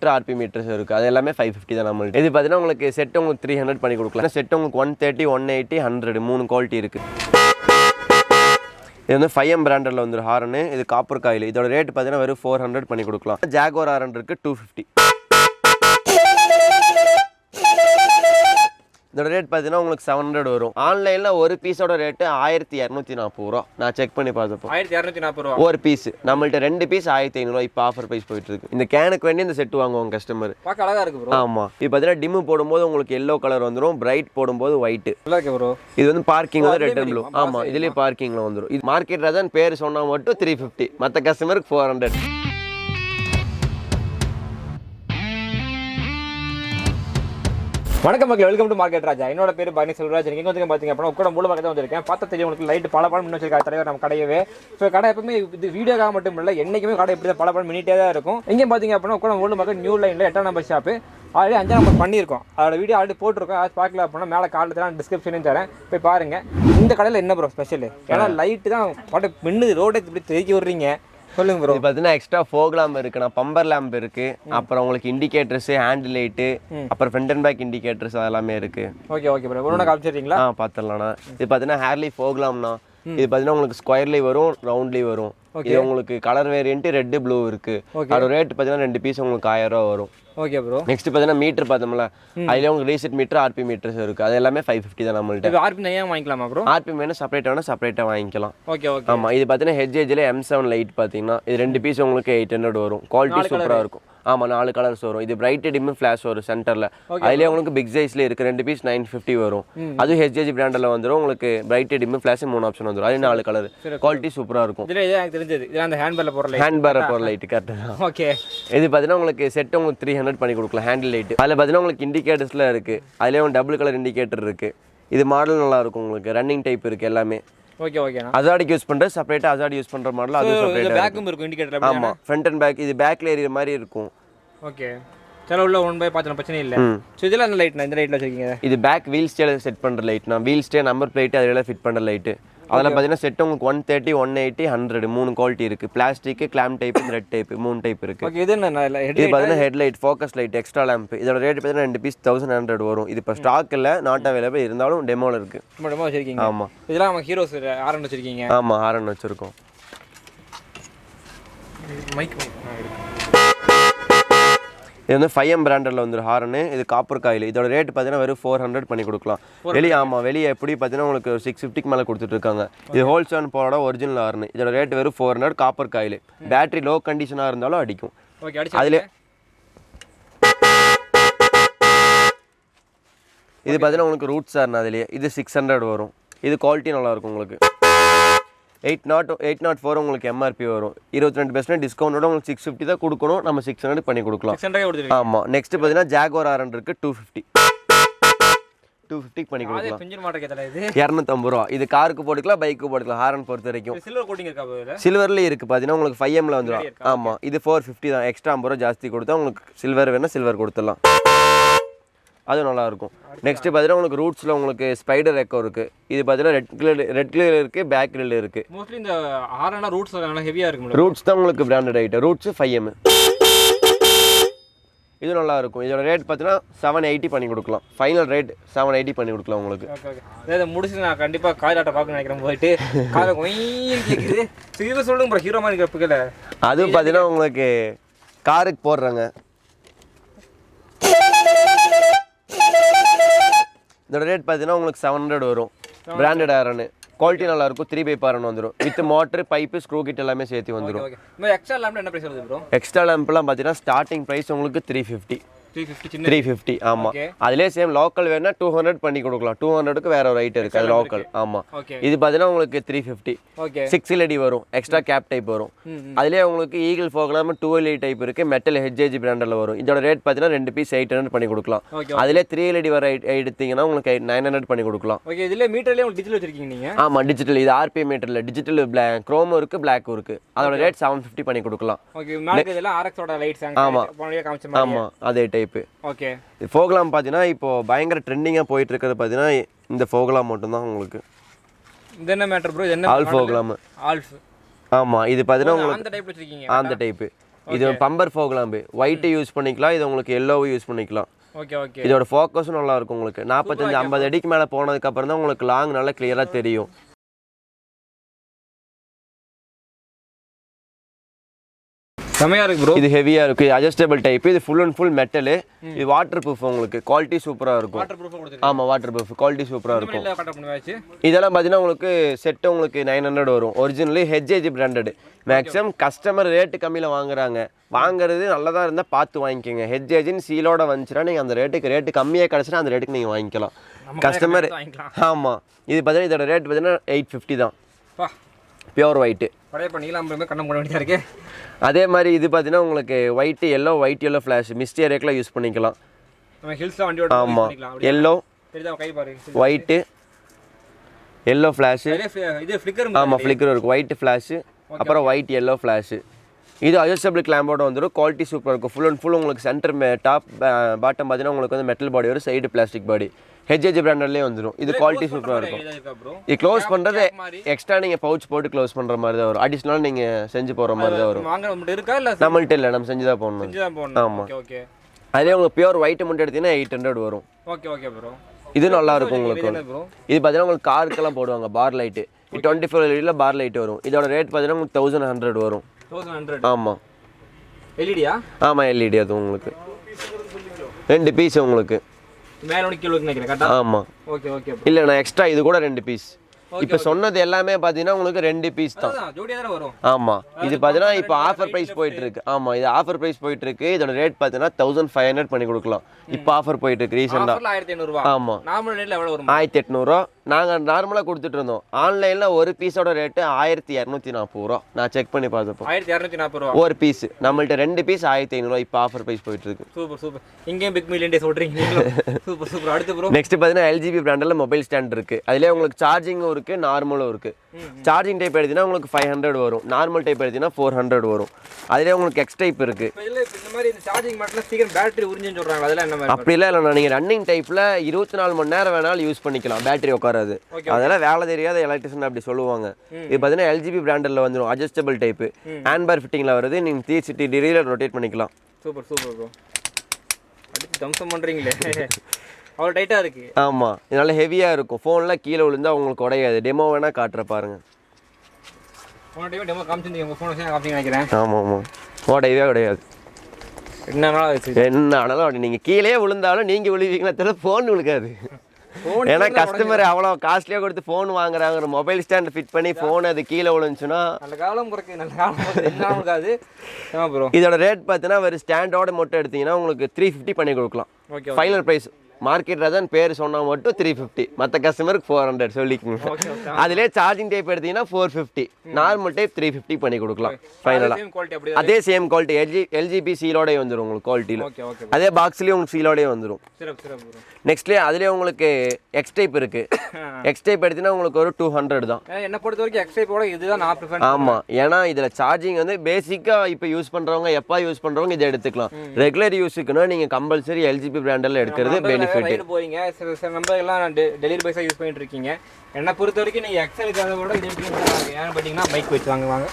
Metre RB metres இருக்குது. அது எல்லாமே 550 தான் நம்மளுக்கு. இது பார்த்தீங்கன்னா உங்களுக்கு செட் உங்களுக்கு 300 பண்ணி கொடுக்கலாம். செட் உங்களுக்கு 130, 180, 100 3 குவாலிட்டி இருக்குது. இது வந்து 5M பிராண்டரில் வந்துடும் ஹாரனு. இது காப்பர் காயில். இதோட ரேட் பார்த்தீங்கன்னா வெறும் 400 பண்ணி கொடுக்கலாம். ஜாகுவார் ஹாரன் இருக்குது 250. இதோட ரேட் பார்த்தீங்கன்னா உங்களுக்கு 700 வரும். ஆன்லைனில் ஒரு பீஸோட ரேட்டு 1240 ரூபா. நான் செக் பண்ணி பார்த்தப்போ 1240 ரூபா ஒரு பீஸ். நம்மள்ட்ட 2 பீஸ் 1500 ரூபா. இப்போ ஆஃபர் ப்ரைஸ் போயிட்டு இருக்கு. இந்த கேனுக்கு வேண்டி இந்த செட் வாங்குவாங்க கஸ்டமர். பார்க்க அழகா இருக்கு ப்ரோ. ஆமாம். இப்போ பார்த்தீங்கன்னா டிம்மு போடும்போது உங்களுக்கு எல்லோ கலர் வந்துடும், பிரைட் போடும்போது ஒயிட். நல்லா இருக்கு ப்ரோ. இது வந்து பார்க்கிங் வந்து ரெட் அண்ட் ப்ளூ. ஆமாம், இதுலேயே பார்க்கிங்கில் வந்துடும். இது மார்க்கெட் ராஜான்னு பேர் சொன்னால் மட்டும் 350, மற்ற கஸ்டமருக்கு 400. வணக்கம் மக்கள், வெல்கம் டு மார்க்கெட் ராஜா. என்னோட பேர் பரணி செல்வராஜ். இங்கே வந்து பார்த்தீங்க அப்படின்னா உக்கடம் மூல பக்கத்தில் வந்திருக்கேன். பார்த்தா தெரியும் உங்களுக்கு லைட் பல படம் முன்ன வச்சிருக்காரு தலைவர் நம்ம கடையவே. ஸோ கடை எப்பவுமே இது வீடியோக்காக மட்டும் இல்லை, என்றைக்குமே கடை எப்படி பல படம் மினிட்டே தான் இருக்கும். இங்கே பார்த்தீங்க அப்படின்னா உக்கடம் மூல பக்கம் நியூ லைனில் 8ஆம் நம்பர் ஷாப்பு. ஆல்ரெடி 5ஆம் நம்பர் பண்ணியிருக்கோம். அதோட வீடியோ ஆல்ரெடி போட்டிருக்கோம். அது பார்க்கல அப்படின்னா மேலே காலத்தில் நான் டிஸ்கிரிப்ஷனையும் தரேன், போய் பாருங்கள். இந்த கடையில் என்ன ப்ரோ ஸ்பெஷல்? ஏன்னா லைட்டு தான் படம் மின்னுது, ரோடை இப்படி தெருக்கி விடுறீங்க. சொல்லுங்க ப்ரோ. இது பார்த்தீங்கன்னா எக்ஸ்ட்ரா ஃபோக் லேம்ப் இருக்குண்ணா, பம்பர் லேம்ப் இருக்கு, அப்புறம் உங்களுக்கு இண்டிகேட்டர்ஸ், ஹேண்ட் லைட்டு, அப்புறம் ஃப்ரண்ட் அண்ட் பேக் இண்டிகேட்டர்ஸ் அதெல்லாமே இருக்கு. Okay okay bro. ஒன்று காமிச்சிடுறீங்களா? பார்த்துடலாண்ணா. இது பார்த்தீங்கன்னா ஹேர்லி ஃபோக் லேம்ப்னா. இது பார்த்தீங்கன்னா உங்களுக்கு ஸ்கொயர்லேயும் வரும், ரவுண்ட்லேயும் வரும். இது உங்களுக்கு கலர் வேரியன்ட் ரெட் ப்ளூ இருக்கு. அதோட ரேட் பார்த்தீங்கன்னா 2 பீஸ் உங்களுக்கு 1000 ரூபா வரும். Okay bro. நெக்ஸ்ட் பார்த்தீங்கன்னா மீட்டர் பார்த்தோம்ல, அதுல உங்களுக்கு ரீசெட் மீட்டர் ஆர்பி மீட்டர்ஸ் இருக்கு. அது எல்லாமே 550 தான் நம்மள்ட்ட. ஆர்பி நையா வாங்கிக்கலாமா ப்ரோ? ஆர்பி வேணும் செப்பரேட்டா வாங்கிக்கலாம். Okay okay. ஆமா, இது பார்த்தீங்கன்னா ஹெட்ஜேஜ்ல M7 லைட் பார்த்தீங்கன்னா இது 2 பீஸ் உங்களுக்கு 800 வரும். குவாலிட்டி சூப்பரா இருக்கும். ஆமா, 4 கலர்ஸ் வரும். இது பிரைட் டிம் ஃபிளாஷ் வரும் சென்டர்ல. அதுலயே உங்களுக்கு பிக் சைஸ்ல இருக்கு 2 பீஸ் 950 வரும். அது ஹெச்ஜேஜ் பிராண்ட்ல வந்துரும். உங்களுக்கு பிரைட் டிம் ஃபிளாஷ் 3 ஆப்ஷன் வந்துரும். அது 4 கலர். குவாலிட்டி சூப்பரா இருக்கும். இதுல எனக்கு தெரிஞ்சது இது அந்த ஹேண்ட்பேர்ல போற லைட். ஹேண்ட்பேர்ல போற லைட் கரெக்ட் தான். ஓகே. இது பாத்தீங்கன்னா உங்களுக்கு செட் உங்களுக்கு 300 பண்ணி கொடுக்கலாம். ஹேண்டில் லைட் அதுல பாத்தீங்கன்னா உங்களுக்கு இண்டிகேட்டர்ஸ்ல இருக்கு. அதுலயே டபுள் கலர் இண்டிகேட்டர் இருக்கு. இது மாடல் நல்லா இருக்கும். உங்களுக்கு ரன்னிங் டைப் இருக்கு எல்லாமே. ஓகே ஓகேனா. அசாடிக்கு யூஸ் பண்ற செப்பரேட்டா, அசாடி யூஸ் பண்ற மாடல் அது செப்பரேட்டா. பேக்கும் இருக்கும் இண்டிகேட்டர்ல. ஆமா, ஃப்ரண்ட் அண்ட் பேக். இது பேக்ல ஏறிற மாதிரி இருக்கும். ஓகே. சரி, உள்ள ஒன் பை பார்த்தா பிரச்சனை இல்ல. சோ இதெல்லாம் அந்த லைட் இந்த லைட்ல வச்சிருக்கீங்க. இது பேக் வீல் ஸ்டேல செட் பண்ற லைட். நான் வீல் ஸ்டே நம்பர் பிளேட் அதெல்லாம் ஃபிட் பண்ற லைட். அதெல்லாம் பாத்தீங்கன்னா செட் உங்களுக்கு 130, 180, 100 3 குவாலிட்டி இருக்கு. பிளாஸ்டிக், கிளாம் டைப், ரெட் டைப் 3 டைப் இருக்கு. ஓகே. இது என்ன இது பாத்தீங்கன்னா head light, focus light, extra lamp. இதோட ரேட் பாத்தீங்கன்னா 2 பீஸ் 1100 வரும். இது இப்ப ஸ்டாக் இல்ல, நாட் அவைலபிள், இருந்தாலும் டெமோல இருக்கு. டெமோ வச்சிருக்கீங்க. ஆமா. இதெல்லாம் நம்ம ஹீரோஸ் ஆரன் வச்சிருக்கீங்க. ஆமா, ஆரன் வச்சிருக்கோம். மைக் இது வந்து 5M பிராண்டரில் வந்துடும் ஹாரனு. இது காப்பர் காயில். இதோட ரேட் பார்த்தீங்கன்னா வெறும் 400 பண்ணி கொடுக்கலாம். வெளியே எப்படி பார்த்தீங்கன்னா உங்களுக்கு 650க்கு மேலே கொடுத்துட்டு இருக்காங்க. இது ஹோல்சேல் போட ஒரிஜினல் ஹாரனு. இதோட ரேட் வெறும் 400. Copper coil. பேட்டரி லோ கண்டிஷனாக இருந்தாலும் அடிக்கும். அதில் இது பார்த்தீங்கன்னா உங்களுக்கு ரூட்ஸ் ஹார்ன். அதுலேயே இது 600 வரும். இது குவாலிட்டி நல்லாயிருக்கும். உங்களுக்கு 804 உங்களுக்கு எம்ஆர்பி வரும். 22% டிஸ்கவுண்டோட உங்களுக்கு 650 தான் கொடுக்கணும். நம்ம 600 பண்ணி கொடுக்கலாம். ஆமா. நெக்ஸ்ட் பார்த்தீங்கன்னா ஜாகுவார் ஹாரன் இருக்கு 250 பண்ணி கொடுக்கலாம். 250 ரூபா. இது காருக்கு போட்டுக்கலாம், பைக்கு போட்டுக்கலாம். ஹாரன் பொறுத்த வரைக்கும் சில்வர் கோட்டிங் இருக்கா? சில்வர்ல இருக்கு பாத்தீங்கன்னா உங்களுக்கு 5Mல வந்துடும். ஆமா, இது 450 தான். எக்ஸ்ட்ரா 50 ரூபா ஜாஸ்தி கொடுத்தா உங்களுக்கு சில்வர் வேணா சில்வர் கொடுத்துடலாம். அது நல்லா இருக்கும். நெக்ஸ்ட் பார்த்தீங்கன்னா உங்களுக்கு ரூட்ஸ்ல உங்களுக்கு ஸ்பைடர் எக்கோ இருக்கு. இது பார்த்தீங்கன்னா ரெட் கிளியர் இருக்கு, பேக் கிரில் இருக்கு. மோஸ்ட்லி இந்த ஹாரனா ரூட்ஸ் நல்லா ஹெவியா இருக்கு. ரூட்ஸ் தான் உங்களுக்கு பிராண்டட் ஐட்டம். Roots 5M. இது நல்லா இருக்கும். இதோட ரேட் பார்த்தீங்கன்னா 780 பண்ணி கொடுக்கலாம். ஃபைனல் ரேட் 780 பண்ணி கொடுக்கலாம் உங்களுக்கு. இதை முடிச்சு நான் கண்டிப்பா காராட்ட பார்க்க நினைக்கிறேன். போயிட்டு காரை கேக்குது. சீரியஸா சொல்லுங்க ப்ரோ, ஹீரோ மாதிரி இருக்க. அது பார்த்தீங்கன்னா உங்களுக்கு காருக்கு போடுறாங்க. இதோட ரேட் பார்த்தீங்கன்னா உங்களுக்கு 700 வரும். Branded horn. குவாலிட்டி நல்லா இருக்கும். 3x ஹாரன் வந்துடும். With motor, pipe, screw kit எல்லாமே சேர்த்து வந்துடும். எக்ஸ்ட்ரா லேம்ப் என்ன பிரைஸ் வருது ப்ரோ? எக்ஸ்ட்ரா லேம்ப்லாம் பார்த்தீங்கன்னா ஸ்டார்டிங் பிரைஸ் உங்களுக்கு 350. ஆமா. அதுலயே சேம் லோக்கல் வேணா 200 பண்ணி கொடுக்கலாம். 200க்கு வேற ஒரு ஐட்டம் இருக்கு. அது லோக்கல். ஆமா. இது பாத்தீங்கன்னா உங்களுக்கு 350. 6 LED வரும். எக்ஸ்ட்ரா கேப் டைப் வரும். அதுலயே உங்களுக்கு ஈகிள் ஃபோக்லாம் 2LED டைப் இருக்கு. மெட்டல் ஹெச்ஜேஜ் பிராண்ட்ல வரும். இதோட ரேட் பாத்தீங்கன்னா 2 பீஸ் 800 பண்ணி கொடுக்கலாம். அதுலயே 3 LED வர எடுத்தீங்கன்னா உங்களுக்கு 900 பண்ணி கொடுக்கலாம். ஓகே. இதுல மீட்டர்லயே உங்களுக்கு டிஜிட்டல் வச்சிருக்கீங்க நீங்க? ஆமா, டிஜிட்டல். இது ஆர்பி மீட்டர்ல டிஜிட்டல் குரோமும் இருக்கு, பிளாக்கும் இருக்கு. அதோட ரேட் 750 பண்ணி கொடுக்கலாம். ஓகே. மேல இதெல்லாம் RX ஓட லைட்ஸ் அங்க போனே காமிச்ச மாதிரி. ஆமா, அதே டைப். ஓகே. ஃபோக்லாம் பார்த்தீங்கன்னா இப்போ பயங்கர ட்ரெண்டிங்காக போயிட்டு இருக்கிறது பார்த்தீங்கன்னா இந்த ஃபோக்லாம் மட்டும்தான் உங்களுக்கு. இது என்ன மேட்டர் ப்ரோ? இது என்ன? ஆல்ஃப் ஃபோக்லாம். ஆல்ஃப். ஆமா, இது பார்த்தீங்கன்னா அந்த டைப் வச்சிருக்கீங்க. அந்த டைப். இது bumper folk lamp white use பண்ணிக்கலாம் இது உங்களுக்கு எல்லோவும் யூஸ் பண்ணிக்கலாம் ஓகே ஓகே இதோட ஃபோக்கஸும் நல்லா இருக்கும் உங்களுக்கு 45-50 அடிக்கு மேலே போனதுக்கு அப்புறம் தான் உங்களுக்கு லாங் நல்லா கிளியரா தெரியும் செமையா இருக்கு ப்ரோ இது ஹெவியா இருக்கு இது அட்ஜஸ்டபிள் டைப் இது ஃபுல் அண்ட் ஃபுல் மெட்டல் இது வாட்டர் ப்ரூஃப் உங்களுக்கு குவாலிட்டி சூப்பரா இருக்கும் வாட்டர் ப்ரூஃப் கொடுத்துருக்கீங்க ஆமா வாட்டர் ப்ரூஃப் குவாலிட்டி சூப்பரா இருக்கும் இல்ல கட்ட பண்ணுவாச்சு இதெல்லாம் பாத்தீங்கன்னா உங்களுக்கு செட் உங்களுக்கு 900 வரும் originally HAG branded maximum customer rate கம்மியில வாங்குறது நல்லதா இருந்தா பார்த்து வாங்கிக்கோங்க ஹெச்ஏஜின்னு சீலோட வந்துச்சுன்னா நீங்க அந்த ரேட்டு கம்மியா கிடைச்சுன்னா அந்த ரேட்டுக்கு நீங்க வாங்கிக்கலாம் கஸ்டமர் ஆமா இது பாத்தீங்கன்னா இதோட ரேட் பாத்தீங்கன்னா 850 தான் பியூர் ஒயிட் பழைய பண்ணிக்கலாம் கண்ணம் போட வேண்டியதா இருக்கு அதே மாதிரி இது பார்த்தீங்கன்னா உங்களுக்கு ஒயிட் எல்லோ ஃப்ளாஷ் மிஸ்ட் ஏரியாக்கெலாம் யூஸ் பண்ணிக்கலாம் நம்ம ஹில்ஸ்ல வண்டியோட ஆமாம் எல்லோ தெரியுதா கை பாரு ஒயிட் எல்லோ ஃப்ளாஷ் இது ஃப்ளிக்கர் ஆமாம் ஃப்ளிக்கர் இருக்கும் ஒயிட் ஃப்ளாஷ் அப்புறம் ஒயிட் எல்லோ ஃப்ளாஷ் இது அட்ஜஸ்டபிள் கிளாம்போட வந்துடும் குவாலிட்டி சூப்பராக இருக்கும் ஃபுல் அண்ட் ஃபுல் உங்களுக்கு சென்டர் டாப் பாட்டம் பார்த்தீங்கன்னா உங்களுக்கு வந்து மெட்டல் பாடி வரும் சைடு பிளாஸ்டிக் பாடி ஹெச்ஏஜி பிராண்டட்லேயே வந்துடும் இது குவாலிட்டி சூப்பராக இருக்கும் இது க்ளோஸ் பண்ணுறது எக்ஸ்ட்ரா நீங்கள் பவுச் போட்டு க்ளோஸ் பண்ணுற மாதிரி தான் வரும் அடிஷ்னலாக நீங்கள் செஞ்சு போகிற மாதிரி தான் வரும் நம்மள்ட்ட இல்லை நம்ம செஞ்சு தான் போடணும் ஆமாம் அதே உங்களுக்கு பியூர் ஒயிட் மட்டும் எடுத்தீங்கன்னா 800 வரும் ஓகே ஓகே ப்ரோ இது நல்லா இருக்கும் உங்களுக்கு இது பார்த்தீங்கன்னா உங்களுக்கு காருக்கெல்லாம் போடுவாங்க பார் லைட்டு 24 எல்இடியில் பார் லைட் வரும் இதோட ரேட் பார்த்தீங்கன்னா உங்களுக்கு 1100 வரும் 1100 ஆமாம் எல்இடியா ஆமாம் எல்இடி அது உங்களுக்கு 2 பீஸ் உங்களுக்கு மேல ஒன்னு கீழ நினைக்கிறேன் கரெக்ட்டா ஆமா ஓகே ஓகே இல்ல நான் எக்ஸ்ட்ரா இது கூட 2 பீஸ் இப்போ சொன்னது எல்லாமே பாத்தீங்கன்னா உங்களுக்கு 2 பீஸ் தான் ஜோடியா தான் வரும் ஆமா இது பாத்தீங்கன்னா இப்போ ஆஃபர் பிரைஸ் போயிட்டு இருக்கு ஆமா இது ஆஃபர் பிரைஸ் போயிட்டு இருக்கு இதோட ரேட் பாத்தீங்கன்னா 1500 பண்ணி கொடுக்கலாம் இப்போ ஆஃபர் போயிட்டு இருக்கு ரீசன்ட்டா ஆஃபர்ல 1500 ரூபாய் ஆமா நார்மல் ரேட்ல எவ்வளவு வரும் 1800 ரூபாய் நாங்க நார்மலா கொடுத்துட்டு இருந்தோம் ஆன்லைன்ல ஒரு பீஸோட ரேட் 1240 ரூபாய் நான் செக் பண்ணி பார்த்தப்போ 1240 ரூபாய் ஒரு பீஸ் நம்மள்ட்ட 2 பீஸ் 1500 ரூபாய் இப்போ ஆஃபர் பிரைஸ் போயிட்டு இருக்கு சூப்பர் சூப்பர் இங்கே பிக் மில்லியன் டேஸ் ஓட்றீங்க சூப்பர் சூப்பர் அடுத்து ப்ரோ நெக்ஸ்ட் பாத்தீங்கன்னா எல்ஜிபி பிராண்ட்ல மொபைல் ஸ்டாண்ட் இருக்கு அதுலயே உங்களுக்கு சார்ஜிங்கும் இருக்கு நார்மலும் இருக்கு சார்ஜிங் டைப் எடுத்தீங்கன்னா உங்களுக்கு 500 வரும் நார்மல் டைப் எடுத்தீங்கன்னா 400 வரும் அதுலயே உங்களுக்கு எக்ஸ் டைப் இருக்கு இந்த மாதிரி இந்த சார்ஜிங் மட்டும் சீக்கிரம் பேட்டரி உறிஞ்சுன்னு சொல்றாங்க அதெல்லாம் என்ன மாதிரி அப்படி இல்ல நீங்க ரன்னிங் டைப்ல 24 மணி நேரம் வேணாலும் யூஸ் பண்ணிக்கலாம் பேட்டரி உட்காராது அதெல்லாம் வேலை தெரியாத எலக்ட்ரிஷியன் அப்படி சொல்லுவாங்க இது பாத்தீங்கன்னா எல்ஜிபி பிராண்டட்ல வந்துடும் அட்ஜஸ்டபிள் டைப் ஹேண்ட் பார் ஃபிட்டிங்ல வருது நீங்க 360 டிகிரில ரொட்டேட் பண்ணிக்கலாம் சூப்பர் சூப்பர் ப்ரோ அடுத்து தம்சம் பண்றீங்களே அவ்வளோ டைட்டா இருக்கு ஆமா இதனால ஹெவியா இருக்கும் ஃபோன்ல கீழே விழுந்தா உங்களுக்கு உடையாது டெமோ வேணா காட்டுற பாருங்க போன டைம் டெமோ காமிச்சிருந்தீங்க உங்க ஃபோன் காமிச்சிங்க நினைக்கிறேன் ஆமா ஆமா உடையவே கிடையாது என்ன ஆனாலும் நீங்க கீழே விழுந்தாலும் நீங்க விழுவீங்களா தெரியல ஃபோன் விழுக்காது ஏன்னா கஸ்டமர் அவ்வளோ காஸ்ட்லியா கொடுத்து ஃபோன் வாங்குறாங்க மொபைல் ஸ்டாண்ட் ஃபிட் பண்ணி ஃபோன் அது கீழே விழுந்துச்சுன்னா நல்ல காலம் குறைக்கு நல்ல காலம் இருக்காது ப்ரோ இதோட ரேட் பார்த்தீங்கன்னா ஒரு ஸ்டாண்டோட மட்டும் எடுத்தீங்கன்னா உங்களுக்கு 350 பண்ணி கொடுக்கலாம் ஃபைனல் ப்ரைஸ் மார்க்கெட் ரதன் பேர் சொன்னா மட்டும் 350 மற்ற கஸ்டமருக்கு 400 சொல்லிக்கோங்க அதிலே சார்ஜிங் டைப் எடுத்தீங்கன்னா 450 நார்மல் டைப் 350 பண்ணி கொடுக்கலாம் ஃபைனலா அதே சேம் குவாலிட்டி எல்ஜிபி சீலோடே வந்துடும் உங்களுக்கு குவாலிட்டியில் அதே பாக்ஸ்லேயே உங்களுக்கு சீலோடே வந்துடும் நெக்ஸ்ட்லேயே அதுலேயே உங்களுக்கு எக்ஸ் டைப் இருக்கு எக்ஸ் டைப் எடுத்தீங்கன்னா உங்களுக்கு ஒரு 200 தான் என்ன பொறுத்த வரைக்கும் எக்ஸ் டைப்போட இதுதான் நான் ப்ரிஃபர் ஆமாம் ஏன்னா இதில் சார்ஜிங் வந்து பேசிக்காக இப்போ யூஸ் பண்ணுறவங்க எப்போ யூஸ் பண்ணுறவங்க இதை எடுத்துக்கலாம் ரெகுலர் யூஸுக்குன்னா நீங்கள் கம்பல்சரி எல்ஜிபி பிராண்டில் எடுக்கிறது பெனிஃபிட் போறீங்க சில நம்பர் எல்லாம் டெலிவரி பைஸா யூஸ் பண்ணிட்டு இருக்கீங்க என்ன பொறுத்த வரைக்கும் நீங்க எக்ஸலுக்கு அதை விட இது ஏன்னு பார்த்தீங்கன்னா பைக் வச்சு வாங்குவாங்க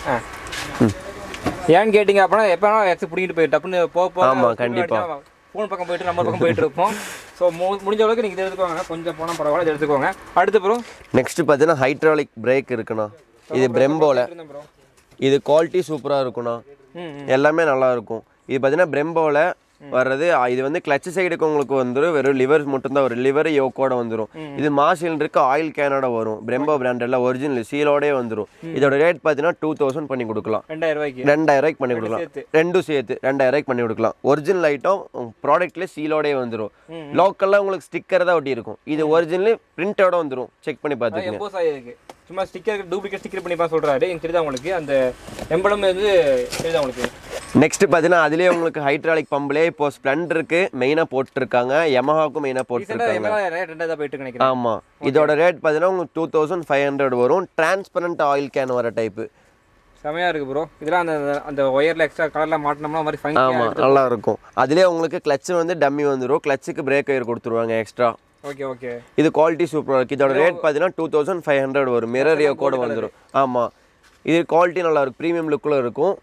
ஏன்னு கேட்டிங்க அப்படின்னா எப்போ எக்ஸ் பிடிக்கிட்டு போய் டப்புன்னு ஆமாம் கண்டிப்பாக ஃபோன் பக்கம் போயிட்டு நம்பர் பக்கம் போயிட்டு இருப்போம் ஸோ முடிஞ்ச அளவுக்கு நீங்கள் இதை எடுத்துக்கோங்க கொஞ்சம் போனால் பரவாயில்ல இதை எடுத்துக்கோங்க அடுத்து ப்ரோ நெக்ஸ்ட் பார்த்தீங்கன்னா ஹைட்ராலிக் பிரேக் இருக்குண்ணா இது பிரம்போல இது குவாலிட்டி சூப்பராக இருக்குண்ணா எல்லாமே நல்லா இருக்கும் இது பார்த்தீங்கன்னா பிரம்போல வர்றது இது வந்து கிளச் சைடுக்கு உங்களுக்கு வந்துடும் வெறும் லிவர் மட்டும்தான் வரும் லிவர் யோக்கோட வந்துடும் இது மாசிலிருக்கு ஆயில் கேனோட வரும் பிரம்போ பிராண்டட்ல ஒரிஜினல் சீலோடே வந்துடும் இதோட ரேட் பார்த்தீங்கன்னா 2000 பண்ணி கொடுக்கலாம் 2000 பண்ணி கொடுக்கலாம் ரெண்டும் சேர்த்து 2000 பண்ணி கொடுக்கலாம் ஒரிஜினல் ஐட்டம் ப்ராடக்ட்லேயே சீலோடே வந்துடும் லோக்கல்ல உங்களுக்கு ஸ்டிக்கர் தான் ஒட்டி இருக்கும் இது ஒரிஜினல் பிரிண்டோட வந்துடும் செக் பண்ணி பார்த்துக்கோங்க சும்மா ஸ்டிக்கர் டூப்ளிகேட் ஸ்டிக்கர் பண்ணி சொல்றாரு எனக்கு தெரியுதா உங்களுக்கு அந்த எம்பளம் வந்து தெரியுதா உங்களுக்கு நெக்ஸ்ட் பார்த்தீங்கன்னா அதுலேயே உங்களுக்கு ஹைட்ராலிக் பம்ப்லேயே இப்போ ஸ்ப்ளெண்டருக்கு மெயினாக போட்டுருக்காங்க யமஹாவுக்கும் மெயினாக போட்டுருக்காங்க ஆமாம் இதோட ரேட் பார்த்தீங்கன்னா உங்களுக்கு 2500 வரும் டிரான்ஸ்பரண்ட் ஆயில் கேன் வர டைப்பு செமையா இருக்கு ப்ரோ இதெல்லாம் அந்த அந்த ஒயர்ல எக்ஸ்ட்ரா கலர்ல மாட்டினோம்னா மாதிரி ஃபைன் ஆமாம் நல்லா இருக்கும் அதுலேயே உங்களுக்கு கிளட்ச் வந்து டம்மி வந்துடும் கிளட்சுக்கு பிரேக் ஒயர் கொடுத்துருவாங்க எக்ஸ்ட்ரா ஓகே ஓகே இது குவாலிட்டி சூப்பராக இருக்குது இதோட ரேட் பார்த்தீங்கன்னா 2500 வரும் மிரர் யோக்கோட வந்துடும் ஆமாம் இது குவாலிட்டி நல்லா இருக்கும், ப்ரீமியம் லுக்கில் இருக்கும்.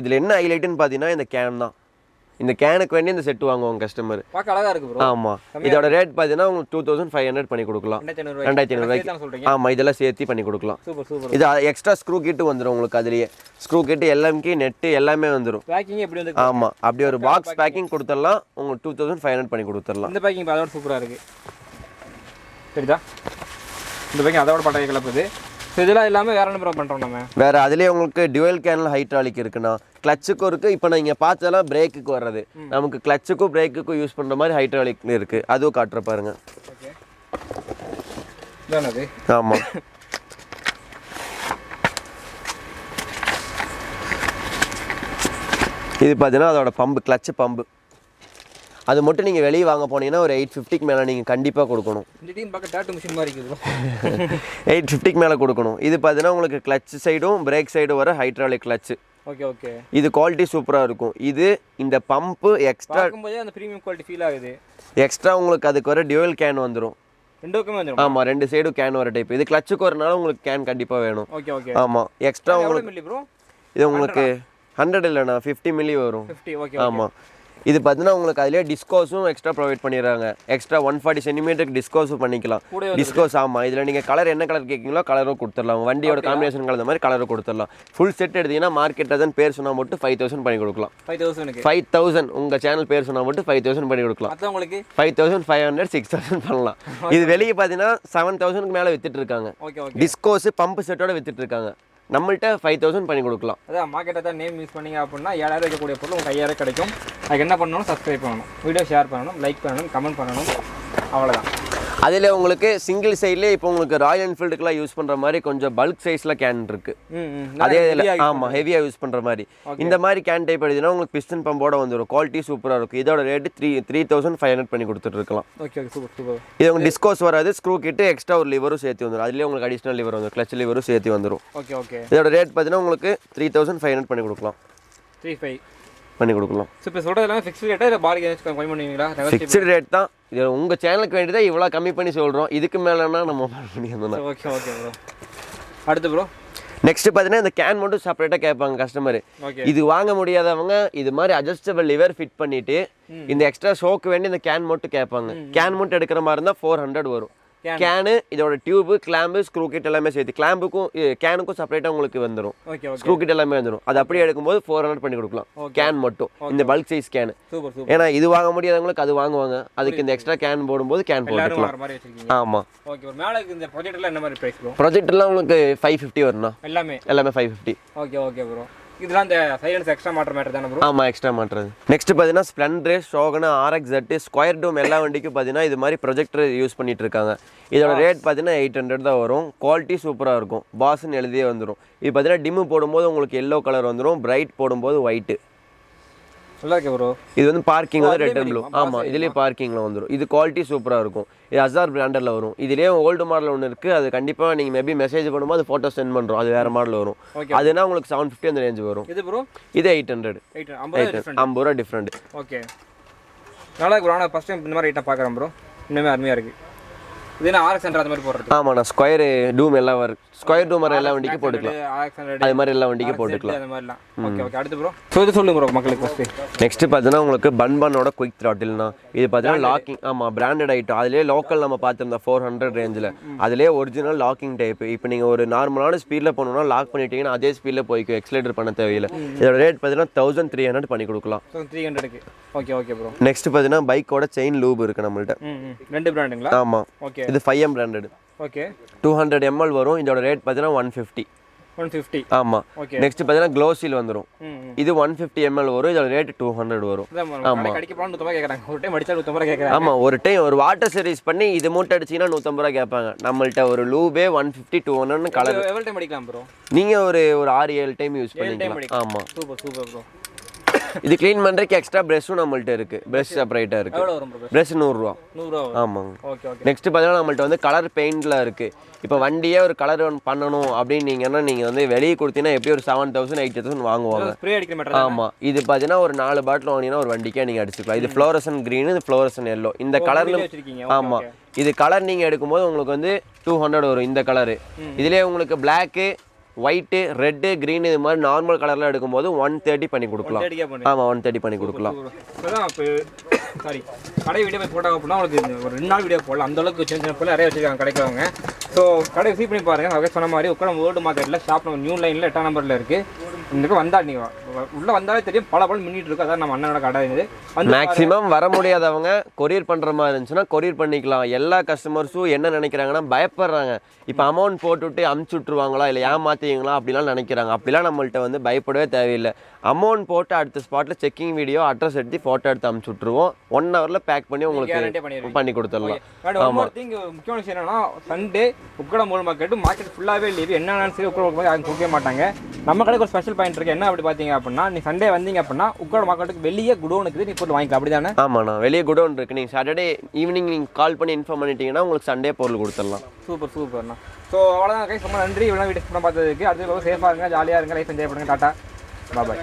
இதில் என்ன ஹைலைட்டுன்னு பார்த்தீங்கன்னா இந்த கேன் தான். இந்த கேனுக்கு வேண்டி இந்த செட் வாங்குவாங்க கஸ்டமர். பார்க்க அழகா இருக்கு ப்ரோ. ஆமாம், இதோட ரேட் பார்த்தீங்கன்னா உங்களுக்கு 2500 பண்ணி கொடுக்கலாம். 2500 ஆமாம், இதெல்லாம் சேர்த்து பண்ணி கொடுக்கலாம். இது எக்ஸ்ட்ரா ஸ்க்ரூ கிட்டு வந்துடும் உங்களுக்கு. அதுலேயே ஸ்க்ரூ கிட்டு எல்லாமே நெட்டு எல்லாமே வந்துடும். பேக்கிங் எப்படி வந்து ஆமாம், அப்படியே ஒரு பாக்ஸ் பேக்கிங் கொடுத்துடலாம் உங்களுக்கு 2500 பண்ணி கொடுத்துடலாம். இந்த பேக்கிங் அதோட சூப்பராக இருக்குது. சரிதா, இந்த பேக்கிங் அதோட பட்டைய கிளப்புது. ஸோ இதெல்லாம் இல்லாமல் வேறு என்ன பண்ணுறோம் நம்ம? வேறு அதுலேயே உங்களுக்கு டியூவல் கேனல் ஹைட்ராலிக் இருக்குண்ணா, கிளச்சுக்கும் இருக்குது. இப்போ நீங்கள் பார்த்ததெல்லாம் பிரேக்குக்கு வர்றது, நமக்கு கிளச்சுக்கும் பிரேக்குக்கும் யூஸ் பண்ணுற மாதிரி ஹைட்ராலிக் இருக்குது. அதுவும் காட்டுற பாருங்க. ஆமாம், இது பார்த்தீங்கன்னா அதோட பம்பு, கிளச்சு பம்பு. அது மட்டும் நீங்கள் வெளியே வாங்க போனீங்கன்னா ஒரு 850க்கு மேலே நீங்கள் கண்டிப்பாக கொடுக்கணும். 850க்கு மேலே கொடுக்கணும். இது பார்த்தீங்கன்னா உங்களுக்கு கிளச் சைடும் பிரேக் சைடும் வர ஹைட்ராலிக் கிளச்சு. ஓகே. இது குவாலிட்டி சூப்பராக இருக்கும். இது இந்த பம்பு எக்ஸ்ட்ரா அந்த ப்ரீமியம் குவாலிட்டி ஃபீல் ஆகுது. எக்ஸ்ட்ரா உங்களுக்கு அதுக்கு வர டியூவல் கேன் வந்துடும். ரெண்டுக்குமே வந்துடும். ஆமாம், 2 சைடும் கேன் வர டைப். இது கிளச்சுக்கு வரனால உங்களுக்கு கேன் கண்டிப்பாக வேணும். ஓகே. ஆமாம், எக்ஸ்ட்ரா உங்களுக்கு இது உங்களுக்கு 100 இல்லைண்ணா 50 மில்லி வரும். ஆமாம், இது பார்த்தீங்கன்னா உங்களுக்கு அதிலே டிஸ்கோஸும் எக்ஸ்ட்ரா ப்ரொவைட் பண்ணிடுறாங்க. எக்ஸ்ட்ரா 140 சென்டிமீட்டருக்கு டிஸ்கோஸும் பண்ணிக்கலாம். டிஸ்கோஸ் ஆமாம், இதில் நீங்கள் கலர் என்ன கலர் கேட்குங்களோ கலரும் கொடுத்துடலாம். வண்டியோட காம்பினேஷன் கலந்த மாதிரி கலரும் கொடுத்துடலாம். ஃபுல் செட் எடுத்தீங்கன்னா மார்க்கெட் அதன் பேர் சொன்னால் மட்டும் 5000 பண்ணி கொடுக்கலாம். 5000 உங்கள் சேனல் பேர் சொன்னால் மட்டும் 5000 பண்ணி கொடுக்கலாம். 5500 6000 பண்ணலாம். இது வெளியே பார்த்தீங்கன்னா 7000க்கு மேலே வித்துட்டு இருக்காங்க. டிஸ்கோஸ் பம்பு செட்டோட வித்துட்டு இருக்காங்க. நம்மள்ட்ட 5000 பண்ணி கொடுக்கலாம். அதான் மார்க்கெட்டை தான் நேம் யூஸ் பண்ணிங்க அப்படின்னா 7000 இருக்கக்கூடிய பொருள் உங்களுக்கு 5000 கிடைக்கும். அதுக்கு என்ன பண்ணணும்? சப்ஸ்கிரைப் பண்ணணும், வீடியோ ஷேர் பண்ணணும், லைக் பண்ணணும், கமெண்ட் பண்ணணும், அவ்வளோதான். அதில் உங்களுக்கு சிங்கிள் சைட்லேயே இப்போ உங்களுக்கு ராயல் என்ஃபீல்டுக்குலாம் யூஸ் பண்ணுற மாதிரி கொஞ்சம் பல்க் சைஸில் கேன் இருக்குது. அதே இதில் ஆமாம் ஹெவியாக யூஸ் பண்ணுற மாதிரி இந்த மாதிரி கேன் டைப் எடுத்தீங்கன்னா உங்களுக்கு பிஸ்டன் பம்போட வந்துடும். குவாலிட்டி சூப்பராக இருக்கும். இதோட ரேட்டு 3500 பண்ணி கொடுத்துட்டு இருக்கலாம். Okay, super. இது உங்களுக்கு டிஸ்கோஸ் வராது, ஸ்க்ரூ கிட்டு எக்ஸ்ட்ரா ஒரு லிவரும் சேர்த்து வந்துடும். அதுலேயே உங்களுக்கு அடிஷனல் லிவர் வந்துடும், கிளச் லிவரும் சேர்த்து வந்துடும். ஓகே. இதோட ரேட் பார்த்தீங்கன்னா உங்களுக்கு 3500 பண்ணி கொடுக்கலாம். 35 பண்ணி கொடுக்கலாம். ஸோ இப்போ சொல்கிறது எல்லாம் ஃபிக்ஸ்டு ரேட்டா இல்லை பாடி ஏதாச்சும் கம்மி பண்ணுவீங்களா? ஃபிக்ஸ்டு ரேட் தான். இது உங்கள் சேனலுக்கு வேண்டி தான் இவ்வளோ கம்மி பண்ணி சொல்கிறோம். இதுக்கு மேலேனா நம்ம பண்ணியிருந்தோம். Okay bro. அடுத்து ப்ரோ நெக்ஸ்ட் பார்த்தீங்கன்னா இந்த கேன் மட்டும் செப்பரேட்டாக கேட்பாங்க கஸ்டமர். இது வாங்க முடியாதவங்க இது மாதிரி அட்ஜஸ்டபிள் லிவர் ஃபிட் பண்ணிவிட்டு இந்த எக்ஸ்ட்ரா ஷோக்கு வேண்டி இந்த கேன் மட்டும் கேட்பாங்க. கேன் மட்டும் எடுக்கிற மாதிரி இருந்தால் 400 வரும். கேனு, இதோட டியூபு, கிளாம்பு, ஸ்க்ரூ கிட் எல்லாமே சேர்த்து கிளாம்புக்கும் கேனுக்கும் செப்பரேட்டாக உங்களுக்கு வந்துடும். ஸ்க்ரூ கிட் எல்லாமே வந்துடும். அது அப்படியே எடுக்கும்போது 400 பண்ணி கொடுக்கலாம். கேன் மட்டும் இந்த பல்க் சைஸ் கேனு. ஏன்னா இது வாங்க முடியாதவங்களுக்கு அது வாங்குவாங்க. அதுக்கு இந்த எக்ஸ்ட்ரா கேன் போடும்போது கேன் போட்டுக்கலாம். ஆமாம். ப்ராஜெக்ட்லாம் உங்களுக்கு 550 வரும்ண்ணா. எல்லாமே 550. Okay bro. இதெல்லாம் இந்த சைலன்ஸ் எக்ஸ்ட்ரா மாட்டர் தானே ப்ரோ? ஆமாம், எக்ஸ்ட்ரா மாட்டுறது. நெக்ஸ்ட் பார்த்தீங்கன்னா ஸ்ப்ளெண்டர், ஷோகனு, RX-Z, ஸ்கொயர் டூம் எல்லா வண்டிக்கும் பார்த்தீங்கன்னா இது மாதிரி ப்ரொஜெக்டர் யூஸ் பண்ணிட்டு இருக்காங்க. இதோட ரேட் பார்த்தீங்கன்னா 800 தான் வரும். குவாலிட்டி சூப்பராக இருக்கும். பாஸ்ன்னு எழுதியே வந்துடும். இது பார்த்தீங்கன்னா டிம்மு போடும்போது உங்களுக்கு எல்லோ கலர் வந்துடும், பிரைட் போடும்போது ஒயிட்டு. நல்லா இருக்கு ப்ரோ. இது வந்து பார்க்கிங் வந்து ரெட் அண்ட் ப்ளூ. ஆமாம், இதுலேயே பார்க்கிங்கில் வந்துடும். இது குவாலிட்டி சூப்பராக இருக்கும். இது அசார் பிராண்டரில் வரும். இதுலேயே ஓல்டு மாடல் ஒன்று இருக்குது. அது கண்டிப்பாக நீங்கள் மேபி மெசேஜ் பண்ணும்போது அது ஃபோட்டோ சென்ட் பண்ணுறோம். அது வேறு மாடல் வரும். அதுனா உங்களுக்கு 750 அந்த ரேஞ்ச் வரும். இது ப்ரோ இது 800. 50 ரூபா டிஃப்ரெண்ட். ஓகே, நல்லா இருக்கு ப்ரோ. நான் ஃபஸ்ட் டைம் இந்த மாதிரி ஐட்டம் பார்க்குறேன் ப்ரோ. இன்னுமே அருமையாக இருக்குது. இது நான் RX அந்த மாதிரி போடுறது. ஆமாம், நான் ஸ்கொயர் டூம் எல்லாம் வரும். ஸ்கொயர் டூமர் எல்லா வண்டிக்கு போட்டுக்கலாம். அது மாதிரி எல்லா வண்டிக்கு போட்டுக்கலாம். அந்த மாதிரிலாம். ஓகே. அடுத்து ப்ரோ இது சொல்லுங்க ப்ரோ மக்களுக்கு ஃபர்ஸ்ட். நெக்ஸ்ட் பார்த்தீங்கன்னா உங்களுக்கு பன்பானோட குயிக் த்ராட்டில்னா இது பார்த்தீங்கன்னா லாக்கிங். ஆமாம், பிராண்டட் ஐட்டம். அதுலேயே லோக்கல் நம்ம பார்த்துருந்தோம் 400 ரேஞ்சில். அதுலேயே ஒரிஜினல் லாக்கிங் டைப். இப்போ நீங்கள் ஒரு நார்மலான ஸ்பீடில் போகணுன்னா லாக் பண்ணிட்டீங்கன்னா அதே ஸ்பீடில் போய்க்கும். எக்ஸலேட்டர் பண்ண தேவையில்லை. இதோட ரேட் பார்த்தீங்கன்னா 1300 பண்ணி கொடுக்கலாம். 300க்கு. Okay bro. நெக்ஸ்ட் பார்த்தீங்கன்னா பைக்கோட செயின் லூப் இருக்குது நம்மள்ட்ட. 2 பிராண்டுங்களா? ஆமாம். ஓகே. இது 5M பிராண்டட். ஓகே. 200 ml வரும். இதோட ரேட் பார்த்தீங்கன்னா 150. ஆமாம். நெக்ஸ்ட் பார்த்தீங்கன்னா க்ளோசில் வந்துடும். இது 150 ml வரும். இதோட ரேட் 200 வரும். ஆமாம். ஆமாம், ஒரு டைம் ஒரு வாட்டர் சர்வீஸ் பண்ணி இது மூட்டை அடிச்சிங்கன்னா 150 ரூபா கேட்பாங்க. நம்மள்ட்ட ஒரு லூபே 150 200 கலர். நீங்கள் ஒரு 6-7 டைம் யூஸ் பண்ணிக்கலாம். ஆமாம், சூப்பர் ப்ரோ. இது க்ளீன் பண்ணுறதுக்கு எக்ஸ்ட்ரா ப்ரெஷ்ஷும் நம்மள்ட்ட இருக்குது. ப்ரெஷ் செப்பரேட்டாக இருக்குது. ப்ரெஷ் 100 ரூபா. ஆமாங்க. நெக்ஸ்ட் பார்த்தீங்கன்னா நம்மள்ட்ட வந்து கலர் பெயிண்டில் இருக்குது. இப்போ வண்டியே ஒரு கலர் பண்ணணும் அப்படின்னீங்கன்னா நீங்கள் வந்து வெளியே கொடுத்தீங்கன்னா எப்படி ஒரு 7000 8000 வாங்குவாங்க. ஆமாம், இது பார்த்தீங்கன்னா ஒரு 4 பாட்டில் வாங்கினீங்கன்னா ஒரு வண்டிக்கே நீங்கள் அடிச்சுக்கலாம். இது ஃப்ளோரசன் க்ரீனு, இது ஃப்ளோரசன் எல்லோ. இந்த கலரில் ஆமாம், இது கலர் நீங்கள் எடுக்கும்போது உங்களுக்கு வந்து 200 வரும். இந்த கலரு இதுலேயே உங்களுக்கு பிளாக்கு ஒயிட்டு ரெட்டு க்ரீன் இது மாதிரி நார்மல் கலரில் எடுக்கும்போது 130 பண்ணி கொடுக்கலாம். ஆமாம் 130 பண்ணி கொடுக்கலாம். சாரி கடை வீடியோ போய் போட்டாங்க அப்படின்னா உங்களுக்கு ஒரு 2 நாள் வீடியோ போடலாம். அந்த அளவுக்கு சின்ன சின்ன பொருள் நிறைய வச்சிருக்காங்க கிடைக்கிறவங்க. ஸோ கடை விசிட் பண்ணி பாருங்கள். அவங்க சொன்ன மாதிரி உக்கடம் ஓல்டு மார்க்கெட்டில் ஷாப் நம்பர் நியூ லைனில் 8ஆம் நம்பரில் இருக்குது. இன்றைக்கு வந்தால் நீங்கள் உள்ளே வந்தாலே தெரியும் பல மின்னிட்டு இருக்கும். அதான் நம்ம அண்ணனோட கடை இது. மேக்ஸிமம் வர முடியாதவங்க கொரியர் பண்ணுற மாதிரி இருந்துச்சுன்னா கொரியர் பண்ணிக்கலாம். எல்லா கஸ்டமர்ஸும் என்ன நினைக்கிறாங்கன்னா பயப்படுறாங்க. இப்போ அமௌண்ட் போட்டுவிட்டு அமுச்சு விட்ருவாங்களா இல்லை ஏமாற்றிங்களா அப்படிலாம் நினைக்கிறாங்க. அப்படிலாம் நம்மள்ட்ட வந்து பயப்படவே தேவையில்லை. அமௌண்ட் போட்டு அடுத்த ஸ்பாட்டில் செக்கிங் வீடியோ அட்ரஸ் எடுத்து ஃபோட்டோ எடுத்து அமுச்சு விட்ருவோம். 1 ஹவரில் பேக் பண்ணி உங்களுக்கு பண்ணி கொடுத்துடலாம். ஆமாம். முக்கியமான விஷயம் என்னன்னா சண்டே உக்கடம் மூலமாக கேட்டு மார்க்கெட் ஃபுல்லாகவே லீவ். என்னென்னு சரி உக்கடம் யாரும் கொடுக்க மாட்டாங்க. நம்ம கடைக்கு ஒரு ஸ்பெஷல் பாயிண்ட் இருக்குது. என்ன அப்படி பார்த்தீங்க அப்படின்னா நீ சண்டே வந்தீங்க அப்படின்னா உக்கடம் மார்க்கெட்டுக்கு வெளியே குடோன் இருக்குது. நீ போட்டு வாங்கிக்கலாம். அப்படி தானே? ஆமாண்ணா, வெளியே குடோன் இருக்குது. நீங்கள் சாட்டர்டே ஈவினிங் நீங்கள் கால் பண்ணி இன்ஃபார்ம் பண்ணிட்டீங்கன்னா உங்களுக்கு சண்டே பொருள் கொடுத்துடலாம். சூப்பர்ண்ணா. ஸோ அவ்வளோதான் கைஸ். ரொம்ப நன்றி. இவ்வளோ வீடியோஸ் பண்ண பார்த்ததுக்கு. அடுத்து சேஃபாக இருங்க, ஜாலியாக இருங்க, லைஃப் என்ஜாய் பண்ணுங்கள். டாட்டா, பாய்.